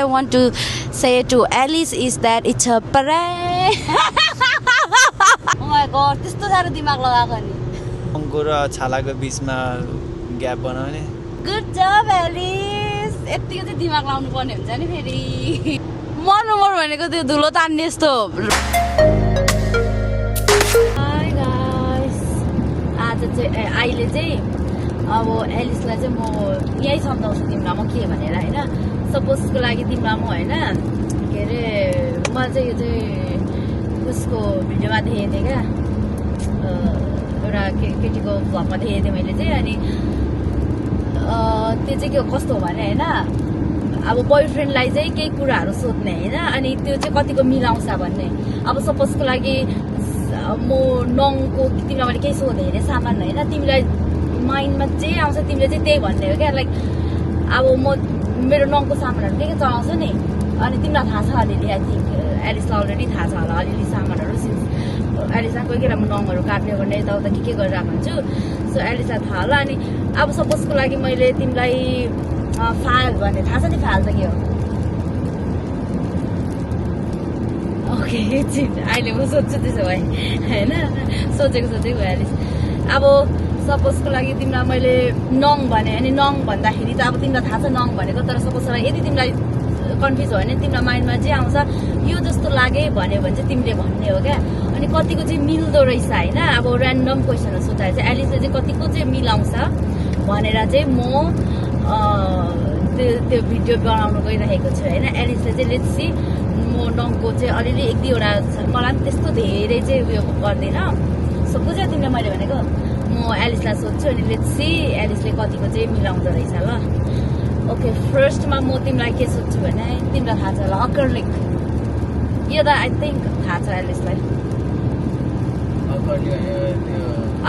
I want to say to Alice is that it's a prank. Oh my god, त्यस्तो साह्रो दिमाग लगाएको नि नङको र छालाको बीचमा ग्याप बनाउने Good job Alice. यतिको चाहिँ दिमाग लाउनु पर्ने हुन्छ नि फेरि मर्नु भनेको त्यो धुलो तान्ने जस्तो Hi guys. आज चाहिँ अहिले चाहिँ अब एलिसलाई चाहिँ म यही सम्झाउँछु तिमीलाई म के भनेर हैन सपोजको लागि तिमीलाई म हैन के अरे म चाहिँ यो चाहिँ उसको भिडियोमा देखेको थिएँ क्या एउटा केटीको भ्लगमा देखेको थिएँ मैले चाहिँ अनि त्यो चाहिँ के कस्तो हो भने हैन अब बोयफ्रेन्डलाई चाहिँ केही कुराहरू सोध्ने हैन अनि त्यो चाहिँ कतिको मिलाउँछ भन्ने अब सपोजको लागि म नङको तिमीलाई मैले केही सोधेँ अरे सामान हैन तिमीलाई माइन्डमा जे आउँछ तिमीले चाहिँ त्यही भन्ने हो क्या लाइक अब म मेरो नङको सामानहरू के चलाउँछु नि अनि तिमीलाई थाहा छ अलिअलि आई थिङ्क एलिसलाई अलरेडी थाहा छ होला अलिअलि सामानहरू सिन्स एलिसलाई कोही बेला म नङहरू काट्ने गर्ने यताउता के गरिरहेको हुन्छु सो एलिसलाई थाहा होला अनि अब सपोजको लागि मैले तिमीलाई फाइल भन्ने थाहा छ नि फाइल त के हो ओके अहिले म सोध्छु त्यसो भए होइन सोचेको एलिस अब सपोजको लागि तिमीलाई मैले नङ भने अनि नङ भन्दाखेरि त अब तिमीलाई थाहा छ नङ भनेको तर सपोज यदि तिमीलाई कन्फ्युज भयो भने तिमीलाई माइन्डमा जे आउँछ यो जस्तो लागे भन्यो भने चाहिँ तिमीले भन्ने हो क्या अनि कतिको चाहिँ मिल्दो रहेछ होइन अब ऱ्यान्डम क्वेसनहरू सोधाएर चाहिँ एलिसले चाहिँ कतिको चाहिँ मिलाउँछ भनेर चाहिँ म त्यो भिडियो बनाउनु गइरहेको छु होइन एलिसले चाहिँ लेट्स सी म नङको चाहिँ अलिअलि एक दुईवटा मलाई पनि त्यस्तो धेरै चाहिँ उयो गर्दैन सो बुझ्यो तिमीले मैले भनेको म एलिसलाई सोध्छु अनि लेट्स सी एलिसले कतिको चाहिँ मिलाउँदो रहेछ ल ओके फर्स्टमा म तिमीलाई के सोध्छु भने तिमीलाई थाहा छ होला अकर्लिक यो त आई थिङ्क थाहा छ एलिसलाई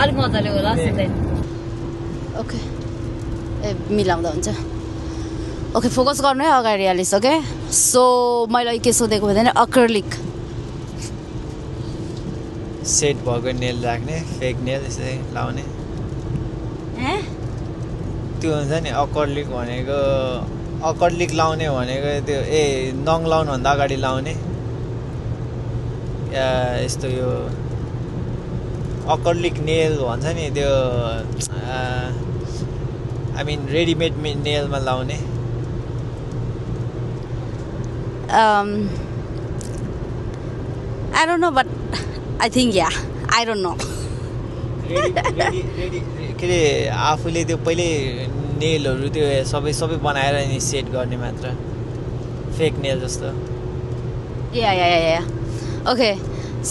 अलिक मजाले होला ओके ए मिलाउँदा हुन्छ ओके फोकस गर्नु है अगाडि एलिस ओके सो मैले के सोधेको भन्दा अकर्लिक सेट भएको नेल राख्ने फेक नेल यसै लाउने त्यो हुन्छ नि अकर्लिक भनेको अकर्लिक लाउने भनेको त्यो नङ लाउनुभन्दा अगाडि लाउने या यस्तो यो अकर्लिक नेल भन्छ नि त्यो आई मिन रेडिमेड नेलमा लाउने I don't know but I think yeah I don't know के अरे आफूले त्यो पहिले नेलहरू त्यो सबै बनाएर नि सेट गर्ने मात्र फेक नेल जस्तो या ओके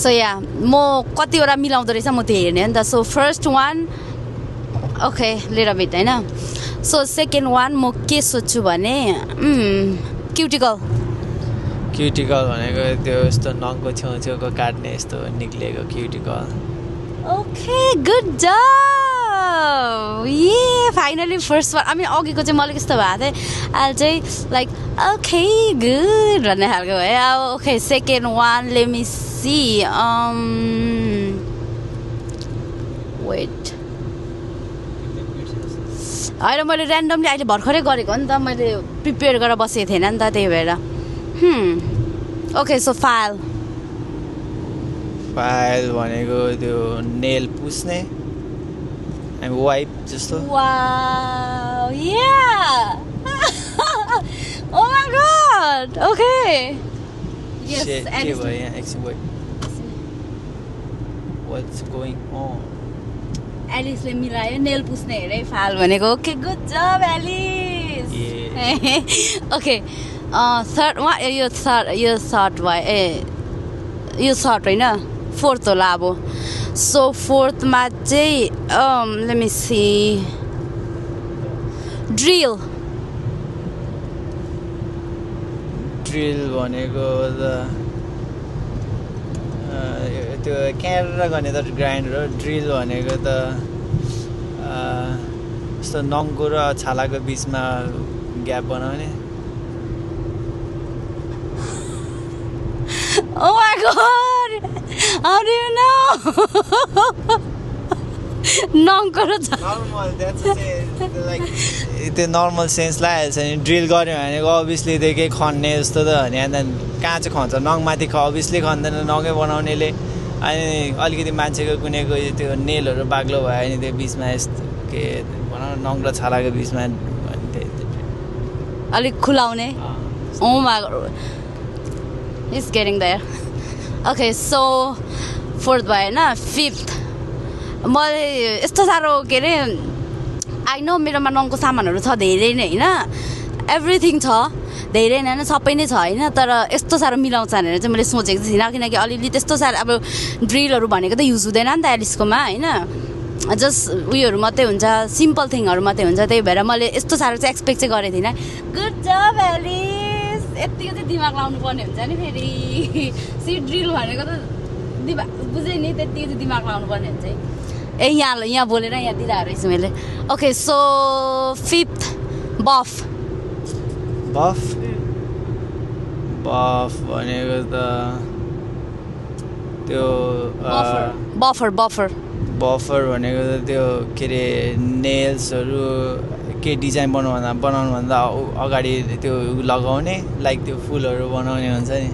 सो या म कतिवटा मिलाउँदो रहेछ म त्यो हेर्ने हो नि त so first one okay little beet होइन सो सेकेन्ड वान म के सोध्छु भने क्युटिकल भनेको त्यो यस्तो नङको छेउछेउको काट्ने यस्तो निक्लिएको क्युटिकल ओके गुड जब ये फाइनली फर्स्ट वान अनि अघिको चाहिँ मलाई कस्तो भएको थियो अहिले चाहिँ लाइक ओके गुड भन्ने खालको भयो अब okay second one let me see wait होइन मैले ऱ्यान्डमली अहिले भर्खरै गरेको हो नि त मैले प्रिपेयर गरेर बसेको थिएन नि त त्यही भएर ओके सो फाइल भनेको त्यो नेल पुस्ने वाइप जस्तो wow yeah oh my god okay yes के भयो यहाँ एकछिन वेट व्हाट्स गोइङ अन एलिसले मिलायो नेल पुस्ने हेरे फाइल भनेको ओके गुड जब एलिस ओके थर्ड वा यो सर्ट भयो यो सर्ट होइन फोर्थ होला अब सो फोर्थमा चाहिँ लेट मी सी ड्रिल भनेको त त्यो क्यारा गर्ने त ग्राइन्डर हो ड्रिल भनेको त यस्तो नङको र छालाको बिचमा ग्याप बनाउने Oh my god! How do you know? नङको र छ नर्मल लाइक त्यो नर्मल सेन्स लगाइहाल्छ नि ड्रिल गऱ्यो भने अभियसली त्यो केही खन्ने जस्तो त हो नि अन्त कहाँ चाहिँ खन्छ नङमाथि अभियसली खन्दैन नङै बनाउनेले अनि अलिकति मान्छेको कुनैको त्यो नेलहरू बाक्लो भयो भने त्यो बिचमा यस्तो के भनौँ नङ र छालाको बिचमा अलिक खुलाउने Oh my god. He's getting there. Okay, so fourth भयो होइन फिफ्थ मैले यस्तो साह्रो के अरे आई नो मेरोमा नङको सामानहरू छ धेरै नै होइन एभ्रिथिङ छ धेरै नै होइन सबै नै छ होइन तर यस्तो साह्रो मिलाउँछ भनेर चाहिँ मैले सोचेको थिइनँ किनकि अलिअलि त्यस्तो साह्रो अब ड्रिलहरू भनेको त युज हुँदैन नि त एलिसकोमा होइन जस्ट उयोहरू मात्रै हुन्छ सिम्पल थिङहरू मात्रै हुन्छ त्यही भएर मैले यस्तो साह्रो चाहिँ एक्सपेक्ट चाहिँ गरेको थिइनँ गुड जब एलिस यतिको चाहिँ दिमाग लाउनु पर्ने हुन्छ नि फेरि सी ड्रिल भनेको त बुझेँ नि त्यतिको चाहिँ दिमाग लाउनु पर्ने हुन्छ है यहाँ बोलेर यहाँ दिइरहेको रहेछु मैले ओके सो फिफ्थ बफ बफ भनेको त त्यो बफर भनेको त त्यो के अरे नेल्सहरू के डिजाइन बनाउनुभन्दा अगाडि त्यो लगाउने लाइक त्यो फुलहरू बनाउने हुन्छ नि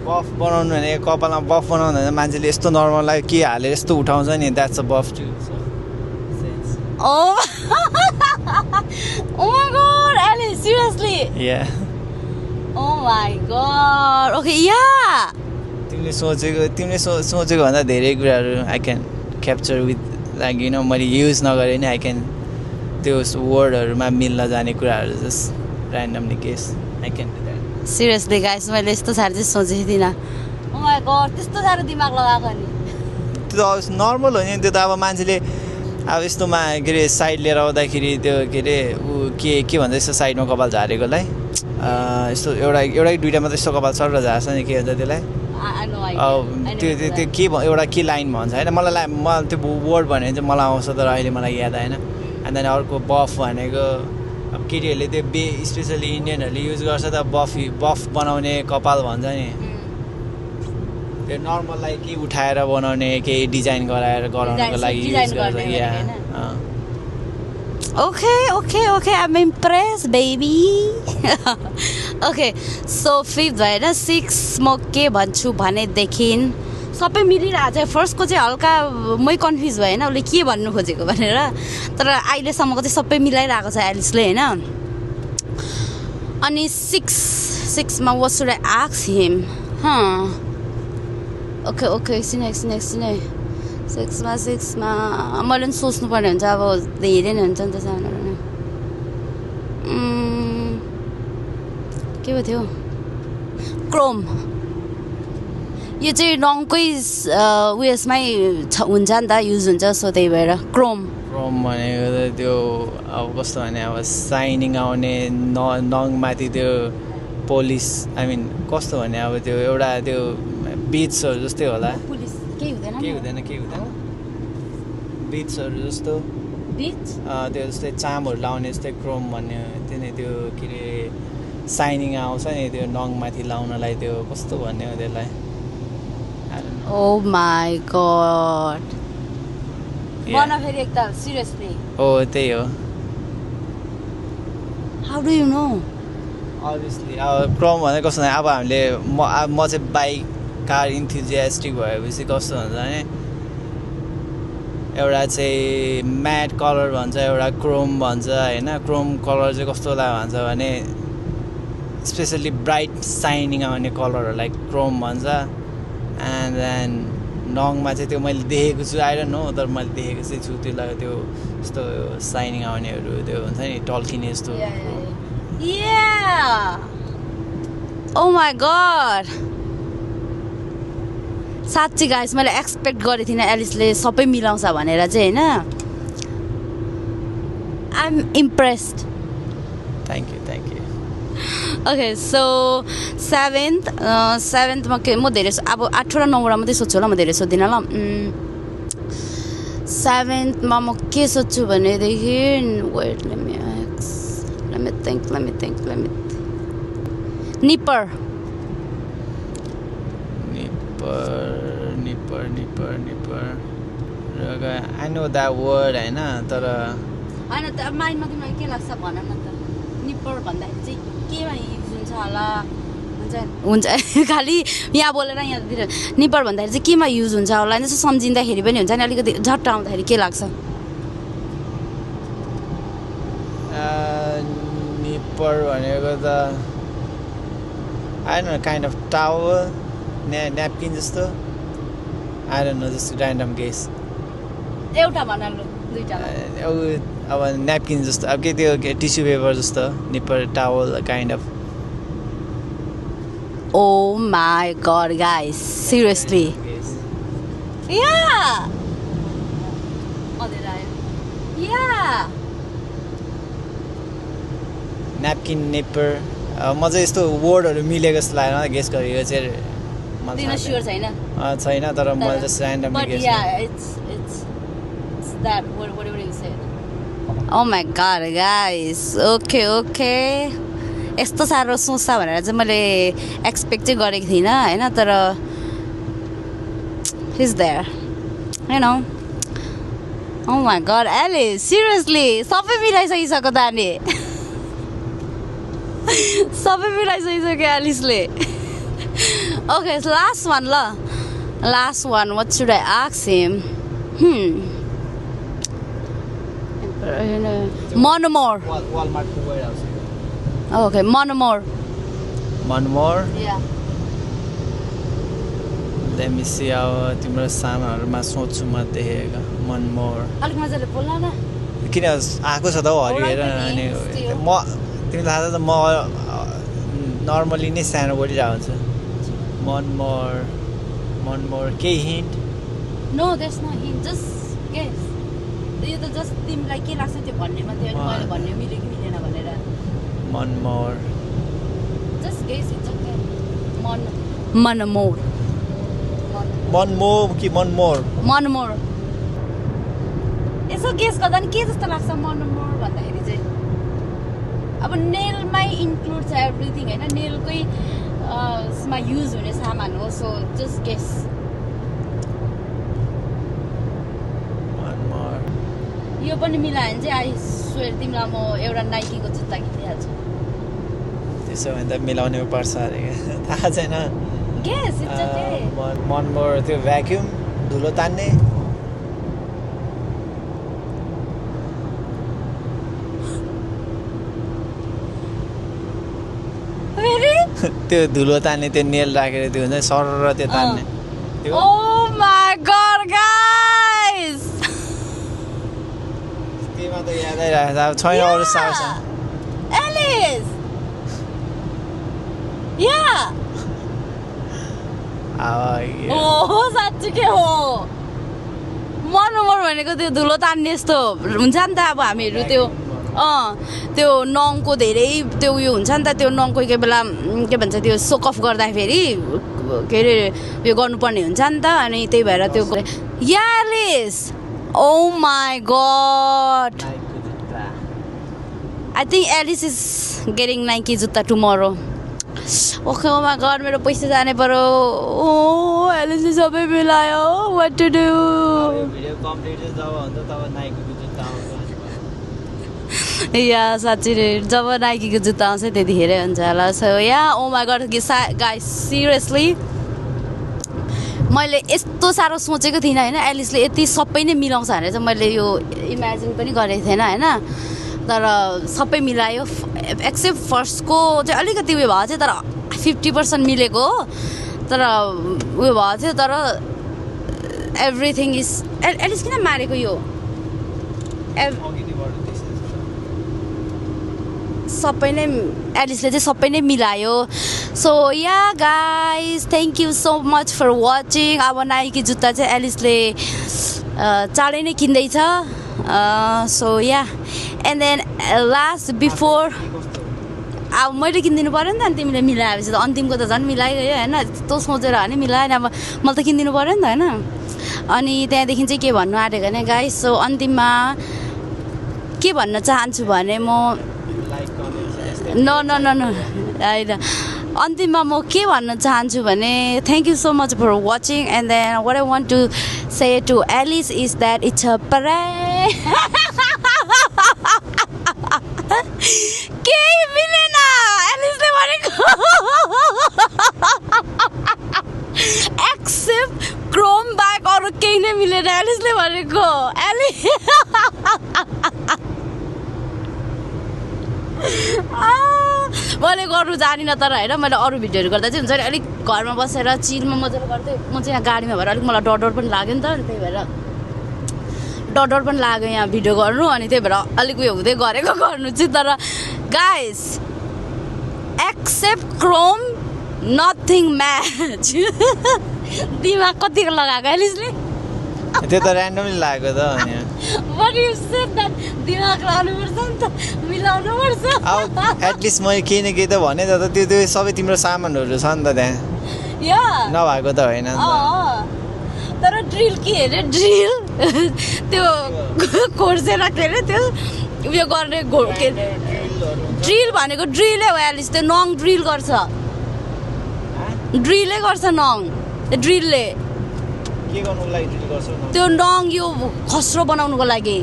बफ बनाउनु भने कपालमा बफ बनाउनु भने मान्छेले यस्तो नर्मललाई के हालेर यस्तो उठाउँछ नि that's a buff to Oh my god, Alice, seriously? Yeah. Oh my god. Okay, yeah. तिमीले सोचेको भन्दा धेरै कुराहरू I can capture with like you know मैले युज नगरे नि आई क्यान त्यो वर्डहरूमा मिल्न जाने कुराहरू just randomly case I can do that seriously guys मैले यस्तो साह्रो चाहिँ सोचेको थिइनँ ओ माई गड त्यस्तो साह्रो दिमाग लगाएको नि त्यो त नर्मल हो नि त्यो त अब मान्छेले अब यस्तोमा के अरे साइड लिएर आउँदाखेरि त्यो के अरे ऊ के भन्छ यस्तो साइडमा कपाल झारेकोलाई यस्तो एउटा दुइटा मात्रै यस्तो कपाल सर झार्छ नि के भन्छ त्यसलाई त्यो के एउटा के लाइन भन्छ होइन मलाई त्यो वर्ड भन्यो भने चाहिँ मलाई आउँछ तर अहिले मलाई याद आएन अनि त्यहाँदेखि अर्को बफ भनेको अब केटीहरूले त्यो स्पेसली इन्डियनहरूले युज गर्छ त बफ बनाउने कपाल भन्छ नि त्यो नर्मललाई के उठाएर बनाउने केही डिजाइन गराउनको लागि युज गर्छ Okay, I'm impressed, baby. Okay, so fifth भएर 6 म के भन्छु भनेदेखि सबै मिलिरहेको छ फर्स्टको चाहिँ हल्का मै कन्फ्युज भयो होइन उसले के भन्नु खोजेको भनेर तर अहिलेसम्मको चाहिँ सबै मिलाइरहेको छ एलिसले होइन अनि 6 मा what should I ask him? Okay, एकछिन 6 मा मैले पनि सोच्नुपर्ने हुन्छ अब धेरै नै हुन्छ नि त सामानहरू के पो थियो क्रोम यो चाहिँ रङकै उयसमै हुन्छ नि त युज हुन्छ सो त्यही भएर क्रोम भनेको त त्यो अब कस्तो भने अब साइनिङ आउने नङमाथि त्यो पोलिस आई मिन कस्तो भने अब त्यो एउटा त्यो बिट्सहरू जस्तै होला केही हुँदैन बिट्सहरू जस्तो त्यो जस्तै चामहरू लाउने जस्तै क्रोम भन्ने त्यो के अरे साइनिङ आउँछ नि त्यो नङमाथि लाउनलाई त्यो कस्तो भन्ने हो त्यसलाई Oh my god. भन फेरि एकताल सिरियसली हो त्यही हो How do you know? Obviously अब क्रोम भने कस्तो भने अब हामीले म चाहिँ बाइक कार इन्थुजियास्टिक भएपछि कस्तो हुन्छ भने एउटा चाहिँ म्याट कलर भन्छ एउटा क्रोम भन्छ होइन क्रोम कलर चाहिँ कस्तोलाई भन्छ भने स्पेसली ब्राइट साइनिङ आउने कलरहरूलाई क्रोम भन्छ एन्ड देन नङमा चाहिँ त्यो मैले देखेको छु आई डोन्ट नो तर मैले देखेको चाहिँ छु त्यसलाई त्यो यस्तो साइनिङ आउनेहरू त्यो हुन्छ नि टल्किने यस्तो Oh my god. साँच्ची गाइस मैले एक्सपेक्ट गरेको थिइनँ एलिसले सबै मिलाउँछ भनेर चाहिँ होइन I am impressed thank you okay so सेभेन्थमा के म धेरै अब 8 र 9 वटा मात्रै सोध्छु होला म धेरै सोध्दिनँ ल सेभेन्थमा म के सोध्छु भनेदेखि वेट लेट मी थिङ्क निपर I know that word हैन तर हैन त माइन्डमा तिमीलाई के लाग्छ भन न त निप्पर भन्दाखेरि चाहिँ केमा युज हुन्छ होला हुन्छ खालि यहाँ बोलेर यहाँतिर निप्पर भन्दाखेरि चाहिँ केमा युज हुन्छ होला जस्तो सम्झिँदाखेरि पनि हुन्छ नि अलिकति झट्ट आउँदाखेरि के लाग्छ निप्पर भनेको त I don't know kind of towel napkin जस्तो I don't know just random guess एउटा भन लु दुईटालाई अब napkin जस्तो अब के त्यो टिस्यु पेपर जस्तो निप्पर towel kind of Oh my god guys seriously yeah yeah napkin nipper म चाहिँ यस्तो वर्डहरु मिलेको जस्तो लाग्यो गेस गरेको चाहिँ दिन स्योर छैन छैन तर म just randomly guess it's that whatever you said oh my god guys okay यस्तो सारो सोच्छ भनेर चाहिँ मैले एक्सपेक्ट चाहिँ गरेको थिइनँ हैन तर he's there you know oh my god Alice seriously सबै मिलाइसकिसक्यो त अनि सबै मिलाइसकिसक्यो एलिसले okay so last one what should I ask him Monomore Walmart को warehouse okay Monomore yeah let me see अब तिम्रो सामानहरुमा सोच्छु म देखेको Monomore अलिक मजाले बोल्न न किन आको छ त हरि हेर अनि म तिमीलाई थाहा छ त म नर्मली नै सानो बोलिरहेको हुन्छ Monomore के hint no there's no hint just guess यो त जस्ट तिमीलाई के लाग्छ त्यो भन्ने मात्रै अनि मैले भन्ने मिल्यो कि मिलेन भनेर Monomore just guess it's okay Monomore कि Monomore यसो गेस गर्दा नि के जस्तो लाग्छ Monomore भन्दाखेरि चाहिँ अब नेलमै इन्क्लुड छ एभ्रिथिङ हैन नेलकै मा युज हुने सामान हो सो जस्ट गेस यो पनि मिलायो भने चाहिँ आई स्वेयर तिमीलाई म एउटा नाइकीको जुत्ता किनिदिइहाल्छु त्यसो भने त मिलाउनै पर्छ अरे थाहा छैन गेस इट्स ओके Monomore त्यो भ्याक्युम धुलो तान्ने त्यो धुलो तान्ने त्यो नेल राखेर त्यो हुन्छ सर त्यो तान्ने oh my god guys त्यहीमा त याद आइरहेको छ अब छैन अरू साहस Alice yeah हो साँच्चीकै हो Monomore भनेको त्यो धुलो तान्ने यस्तो हुन्छ नि त अब हामीहरू त्यो नङको धेरै त्यो उयो हुन्छ नि त त्यो नङ कोही कोही बेला के भन्छ त्यो सोक अफ गर्दाखेरि के अरे उयो गर्नुपर्ने हुन्छ नि त अनि त्यही भएर त्यो Alice oh my god I think Alice is getting Nike जुत्ता tomorrow okay oh my god मेरो पैसा जाने पर्यो Alice सबै मिलायो what to do video complete जब हुन्छ तब नाइकीको जुत्ता आउँछ या साँच्ची नै जब नाइकीको जुत्ता आउँछ त्यतिखेरै हुन्छ होला so yeah oh my god guys seriously मैले यस्तो साह्रो सोचेको थिइनँ हैन एलिसले यति सबै नै मिलाउँछ भनेर चाहिँ मैले यो इमेजिन पनि गरेको थिएन हैन तर सबै मिलायो एक्सेप्ट फर्स्टको चाहिँ अलिकति उयो भएको थियो तर 50% मिलेको हो तर उयो भएको थियो तर एभ्रिथिङ इज एलिस किन मारेको यो सबै नै एलिसले चाहिँ सबै नै मिलायो so yeah guys thank you so much for watching अब नाइकी जुत्ता चाहिँ एलिसले चाँडै नै किन्दैछ so yeah and then last before अब मैले किनिदिनु पऱ्यो नि त अनि तिमीले मिलाएपछि त अन्तिमको त झन् मिलाइगयो होइन यस्तो सोचेर हो नि मिलाएन अब मैले त किनिदिनु पऱ्यो नि त होइन अनि त्यहाँदेखि चाहिँ के भन्नु आँटेको भने गाइज सो अन्तिममा के भन्न चाहन्छु भने म न होइन अन्तिममा म के भन्न चाहन्छु भने thank you so much for watching and then what I want to say to Alice is that it's a prank केही मिलेन एलिसले भनेको एक्सेप्ट क्रोम बाहेक अरू केही नै मिलेन एलिसले भनेको मैले गर्नु जानिनँ तर होइन मैले अरू भिडियोहरू गर्दा चाहिँ हुन्छ नि अलिक घरमा बसेर चिलमा मजाले गर्दै म चाहिँ यहाँ गाडीमा भएर अलिक मलाई डर पनि लाग्यो नि त त्यही भएर डर पनि लाग्यो यहाँ भिडियो गर्नु अनि त्यही भएर अलिक उयो हुँदै गरेको गर्नु चाहिँ तर guys except Chrome nothing match दिमाग कतिको लगाएको एलिसले त्यो त ऱ्यान्डमली लागेको त अनि दिमाग लगाउनुपर्छ नि त मिलाउनुपर्छ अब एटलिस्ट मैले केही न केही त भने त त्यो सबै तिम्रो सामानहरू छ नि त त्यहाँ नभएको त होइन तर ड्रिल के अरे ड्रिल त्यो खोर्सेर के अरे त्यो उयो गर्ने ड्रिल भनेको ड्रिलै हो एलिस त्यो नङ ड्रिल गर्छ ड्रिलै गर्छ नङ ड्रिलले के गर्नुको लागि ड्रिल गर्छौ त्यो नङ यो खस्रो बनाउनुको लागि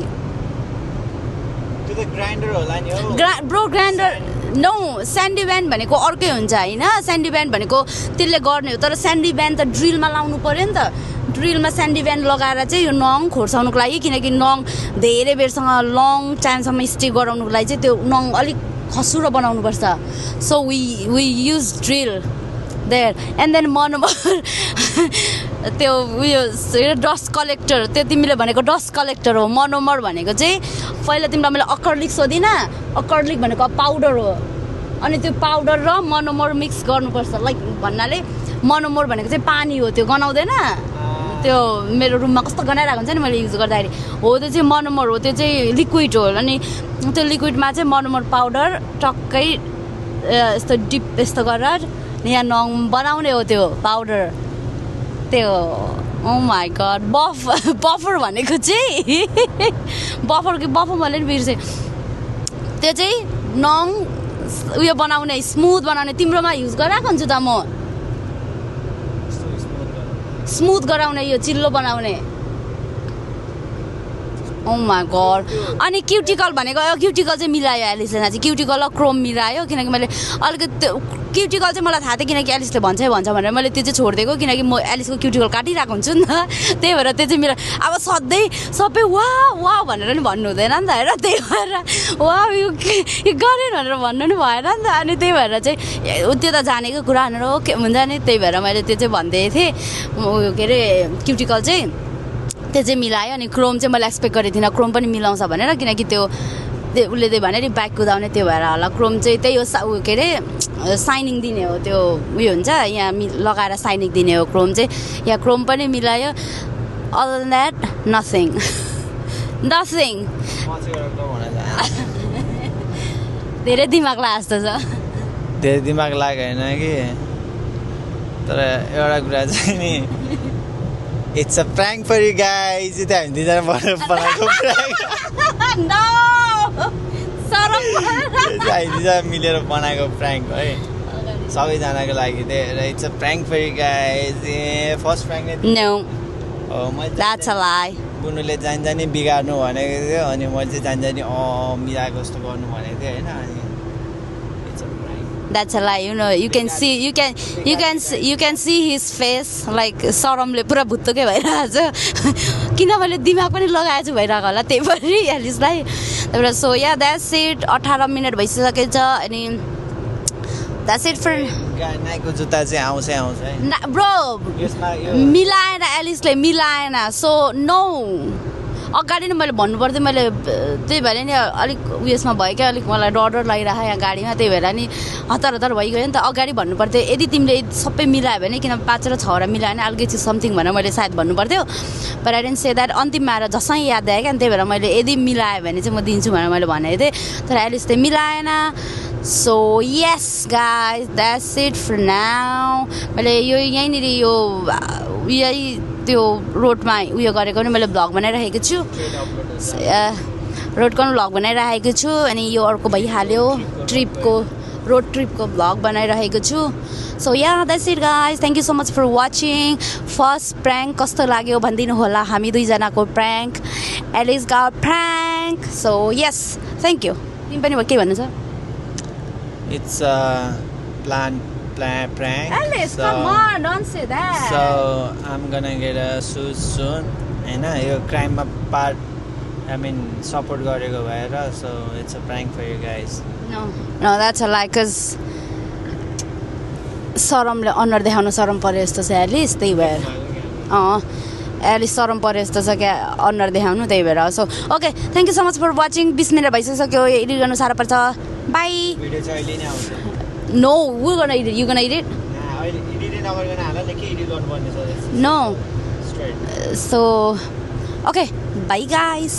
त्यो त ग्राइन्डर होला नि हो bro grinder no sandy band भनेको अर्कै हुन्छ होइन स्यान्डी ब्यान्ड भनेको त्यसले गर्ने हो तर स्यान्डी ब्यान्ड त ड्रिलमा लाउनु पर्यो नि त ड्रिलमा स्यान्डी ब्यान्ड लगाएर चाहिँ यो नङ खोर्साउनुको लागि किनकि नङ धेरै बेरसँग लङ टाइमसम्म स्टे गराउनुको लागि चाहिँ त्यो नङ अलिक खसुरो बनाउनुपर्छ so we use drill there and then monomer त्यो उयो डस्ट कलेक्टर त्यो तिमीले भनेको डस्ट कलेक्टर हो मनोमर भनेको चाहिँ पहिला तिमीलाई मैले अकर्लिक सोधिनँ अकर्लिक भनेको पाउडर हो अनि त्यो पाउडर र मनोमर मिक्स गर्नुपर्छ लाइक भन्नाले मनोमर भनेको चाहिँ पानी हो त्यो गनाउँदैन त्यो मेरो रुममा कस्तो गनाइरहेको हुन्छ नि मैले युज गर्दाखेरि हो त्यो चाहिँ मनोमर हो त्यो चाहिँ लिक्विड हो अनि त्यो लिक्विडमा चाहिँ मनोमर पाउडर टक्कै यस्तो डिप यस्तो गरेर यहाँ नङ बनाउने हो त्यो पाउडर त्यो ओ माई गड बफर भनेको चाहिँ बफर मैले नि बिर्सेँ त्यो चाहिँ नङ उयो बनाउने स्मुथ बनाउने तिम्रोमा युज गराएको हुन्छु त म स्मुथ गराउने यो चिल्लो बनाउने ओ माई गड अनि क्युटिकल भनेको क्युटिकल चाहिँ मिलायो एलिसले चाहिँ क्युटिकल र क्रोम मिलायो किनकि मैले अलिकति क्युटिकल चाहिँ मलाई थाहा थियो किनकि एलिसले भन्छ भनेर मैले त्यो चाहिँ छोडिदिएको किनकि म एलिसको क्युटिकल काटिरहेको हुन्छु नि त त्यही भएर त्यो चाहिँ मिलायो अब सधैँ सबै वा भनेर नि भन्नु हुँदैन नि त हेर त्यही भएर वा यो गरेन भनेर भन्नु नि भएन नि त अनि त्यही भएर चाहिँ त्यो त जानेको कुरा भनेर ओके हुन्छ नि त्यही भएर मैले त्यो चाहिँ भन्दै थिएँ उयो के अरे क्युटिकल चाहिँ त्यो चाहिँ मिलायो अनि क्रोम चाहिँ मैले एक्सपेक्ट गरेको थिइनँ क्रोम पनि मिलाउँछ भनेर किनकि त्यो उसले त्यही भने नि बाइक कुदाउने त्यो भएर होला क्रोम चाहिँ त्यही हो उयो के अरे साइनिङ दिने हो त्यो उयो हुन्छ यहाँ लगाएर साइनिङ दिने हो क्रोम चाहिँ यहाँ क्रोम पनि मिलायो अदर देन द्याट नथिङ धेरै दिमाग लाग्यो जस्तो छ धेरै दिमाग लाग्यो होइन कि तर एउटा कुरा चाहिँ नि it's a prank for you guys त्यो हामी दुईजना बनाएको प्राङ्क हामी दुईजना मिलेर बनाएको प्राङ्क है सबैजनाको लागि त्यही it's a prank for you guys first prank बुनुले जानी बिगार्नु भनेको थियो अनि मैले चाहिँ जानी मिलाएको जस्तो गर्नु भनेको थिएँ होइन अनि That's a lie, you know. You can see his face like सरमले पुरा भुत्तुकै भइरहेछ किनभने दिमाग पनि लगाएछु भइरहेको होला त्यही भएर एलिसलाई त्यहाँबाट so yeah that's it 18 minute भइसकेछ अनि द्याट्स इट फर नाइको जुत्ता चाहिँ आउँछ है ब्रो मिलाएन एलिसले मिलाएन सो नो अगाडि नै मैले भन्नु पर्थ्यो मैले त्यही भएर नि अलिक उयसमा भयो क्या अलिक मलाई डर लागिरहेको यहाँ गाडीमा त्यही भएर नि हतार भइगयो नि त अगाडि भन्नु पर्थ्यो यदि तिमीले सबै मिलायो भने किन 5 र 6 वटा मिलायो भने अलगै चिज समथिङ भनेर मैले सायद भन्नु पर्थ्यो but I didn't say that अन्तिममा आएर जसै याद आयो क्या त्यही भएर मैले यदि मिलायो भने चाहिँ म दिन्छु भनेर मैले भनेको थिएँ तर एलिसले मिलाएन so yes guys that's it for now मैले यो यहीँनिर यो यही त्यो रोडमा उयो गरेको नि मैले भ्लग बनाइराखेको छु रोडको पनि भ्लग बनाइराखेको छु अनि यो अर्को भइहाल्यो ट्रिपको रोड ट्रिपको भ्लग बनाइरहेको छु so yeah that's it guys thank you so much for watching first prank कस्तो लाग्यो भनिदिनु होला हामी दुईजनाको प्र्याङ्क एलिस गा prank so yes thank you तिमी पनि के भन्नु छ It's prank. Alice, come on, don't say that. So I'm gonna get a shoes soon. And your crime part, I mean, support gareko bhayera. So it's a prank for you guys. No, that's a lie. Cause सरमले अनुहार देखाउन सरम परे जस्तो छ Alice त्यही भएर Alice सरम परे जस्तो छ क्या अनुहार देखाउनु त्यही भएर so okay thank you so much for watching 20 minute भइसक्यो एडिट गर्नु साह्रो पर्छ बाई भिडियो चाहिँ अहिले नै आउँछ no we gonna edit you gonna edit अहिले एडिट नगरिकन हाल न के एडिट गर्नुपर्ने छ no straight so okay bye guys